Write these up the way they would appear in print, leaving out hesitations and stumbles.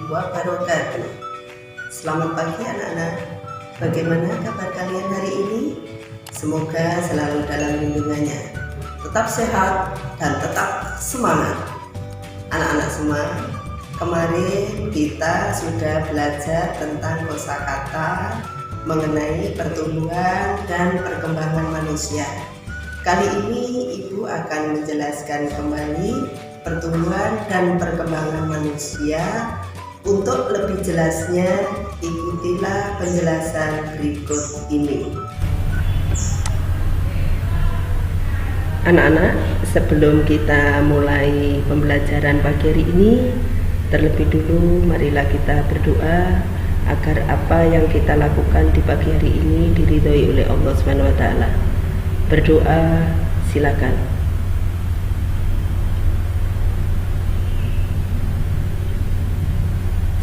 wabarakatuh. Selamat pagi anak-anak. Bagaimana kabar kalian hari ini? Semoga selalu dalam lindungannya. Tetap sehat dan tetap semangat. Anak-anak semua, kemarin kita sudah belajar tentang kosakata mengenai pertumbuhan dan perkembangan manusia. Kali ini Ibu akan menjelaskan kembali pertumbuhan dan perkembangan manusia. Untuk lebih jelasnya, ikutilah penjelasan berikut ini. Anak-anak, sebelum kita mulai pembelajaran pagi hari ini, terlebih dulu marilah kita berdoa agar apa yang kita lakukan di pagi hari ini diridhoi oleh Allah SWT. Berdoa, silakan.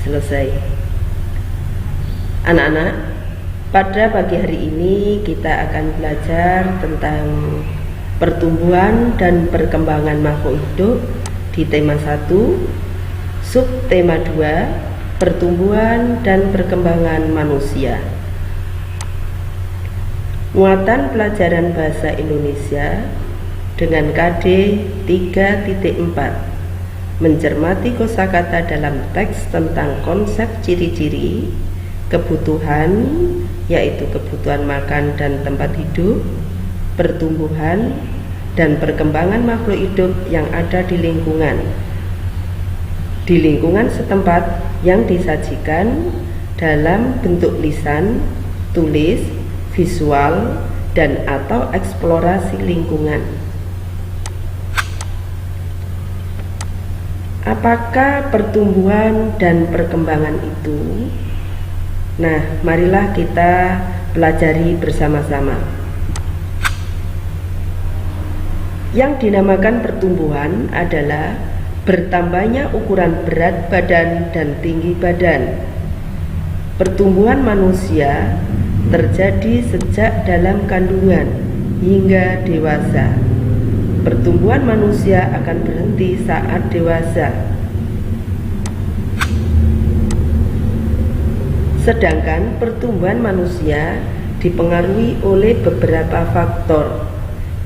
Selesai. Anak-anak, pada pagi hari ini kita akan belajar tentang pertumbuhan dan perkembangan makhluk hidup di tema 1, subtema 2, pertumbuhan dan perkembangan manusia. Muatan pelajaran bahasa Indonesia dengan KD 3.4, mencermati kosakata dalam teks tentang konsep ciri-ciri kebutuhan, yaitu kebutuhan makan dan tempat hidup, pertumbuhan dan perkembangan makhluk hidup yang ada di lingkungan setempat yang disajikan dalam bentuk lisan, tulis, visual, dan atau eksplorasi lingkungan. Apakah pertumbuhan dan perkembangan itu? Nah, marilah kita pelajari bersama-sama. Yang dinamakan pertumbuhan adalah bertambahnya ukuran berat badan dan tinggi badan. Pertumbuhan manusia terjadi sejak dalam kandungan hingga dewasa. Pertumbuhan manusia akan berhenti saat dewasa. Sedangkan pertumbuhan manusia dipengaruhi oleh beberapa faktor,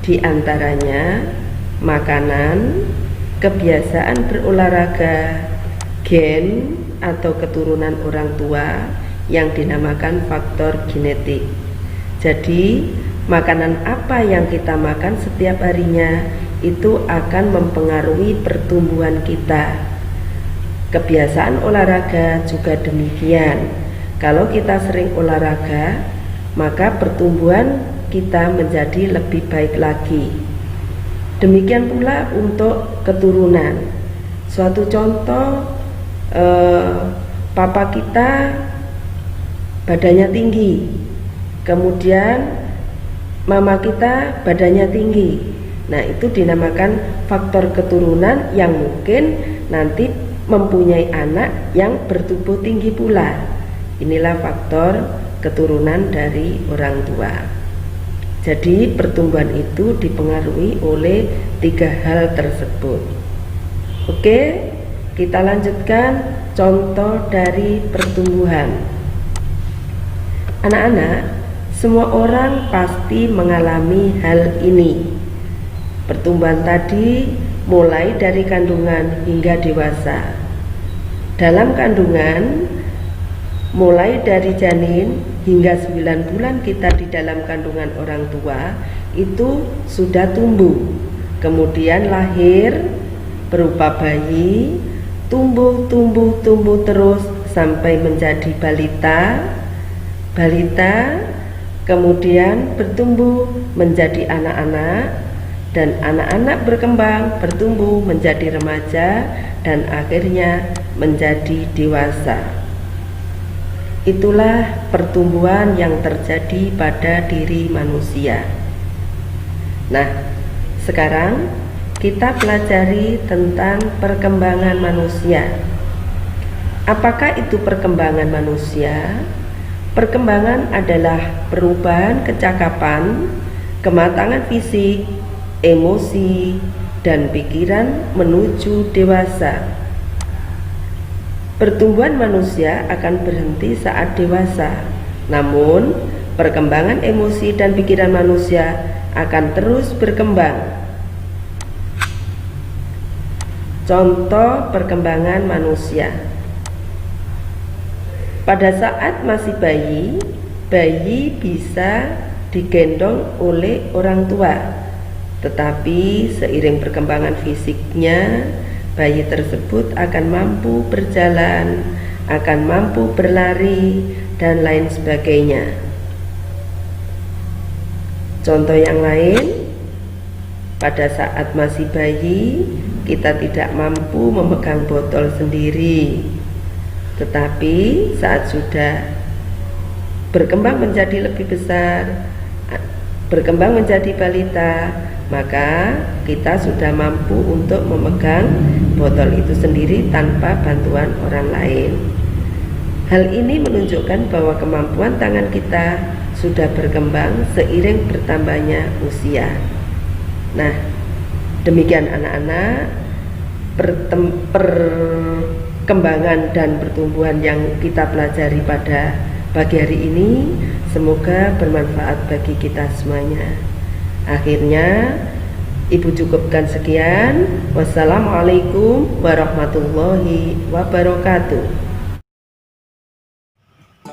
di antaranya makanan, kebiasaan berolahraga, gen atau keturunan orang tua yang dinamakan faktor genetik. Jadi, makanan apa yang kita makan setiap harinya itu akan mempengaruhi pertumbuhan kita. Kebiasaan olahraga juga demikian. Kalau kita sering olahraga, maka pertumbuhan kita menjadi lebih baik lagi. Demikian pula untuk keturunan. Suatu contoh, papa kita badannya tinggi, kemudian mama kita badannya tinggi. Nah, itu dinamakan faktor keturunan yang mungkin nanti mempunyai anak yang bertubuh tinggi pula. Inilah faktor keturunan dari orang tua. Jadi pertumbuhan itu dipengaruhi oleh 3 hal tersebut. Oke, kita lanjutkan contoh dari pertumbuhan. Anak-anak, semua orang pasti mengalami hal ini. Pertumbuhan tadi mulai dari kandungan hingga dewasa. Dalam kandungan, mulai dari janin hingga 9 bulan kita di dalam kandungan orang tua itu sudah tumbuh. Kemudian lahir berupa bayi, tumbuh terus sampai menjadi balita, kemudian bertumbuh menjadi anak-anak, dan anak-anak berkembang bertumbuh menjadi remaja, dan akhirnya menjadi dewasa. Itulah pertumbuhan yang terjadi pada diri manusia. Nah, sekarang kita pelajari tentang perkembangan manusia. Apakah itu perkembangan manusia? Perkembangan adalah perubahan kecakapan, kematangan fisik, emosi, dan pikiran menuju dewasa. Pertumbuhan manusia akan berhenti saat dewasa, namun perkembangan emosi dan pikiran manusia akan terus berkembang. Contoh perkembangan manusia. Pada saat masih bayi, bayi bisa digendong oleh orang tua, tetapi seiring perkembangan fisiknya, bayi tersebut akan mampu berjalan, akan mampu berlari, dan lain sebagainya. Contoh yang lain, pada saat masih bayi, kita tidak mampu memegang botol sendiri. Tetapi saat sudah berkembang menjadi lebih besar, berkembang menjadi balita, maka kita sudah mampu untuk memegang botol itu sendiri tanpa bantuan orang lain. Hal ini menunjukkan bahwa kemampuan tangan kita sudah berkembang seiring bertambahnya usia. Nah, demikian anak-anak, perkembangan dan pertumbuhan yang kita pelajari pada pagi hari ini semoga bermanfaat bagi kita semuanya. Akhirnya Ibu cukupkan sekian. Wassalamualaikum warahmatullahi wabarakatuh.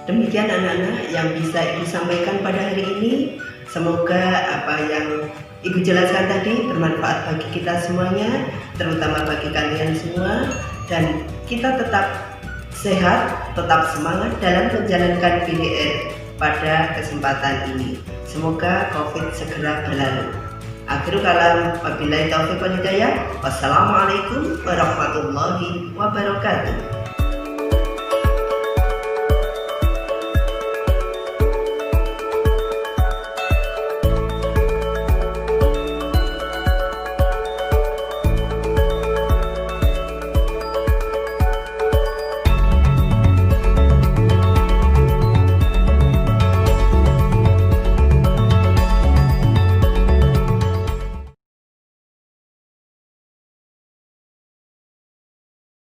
Demikian anak-anak yang bisa Ibu sampaikan pada hari ini. Semoga apa yang Ibu jelaskan tadi bermanfaat bagi kita semuanya, terutama bagi kalian semua, dan kita tetap sehat, tetap semangat dalam menjalankan PDR pada kesempatan ini. Semoga COVID segera berlalu. Akhirul kalam, wabillahi taufiq wal hidayah. Wassalamualaikum warahmatullahi wabarakatuh.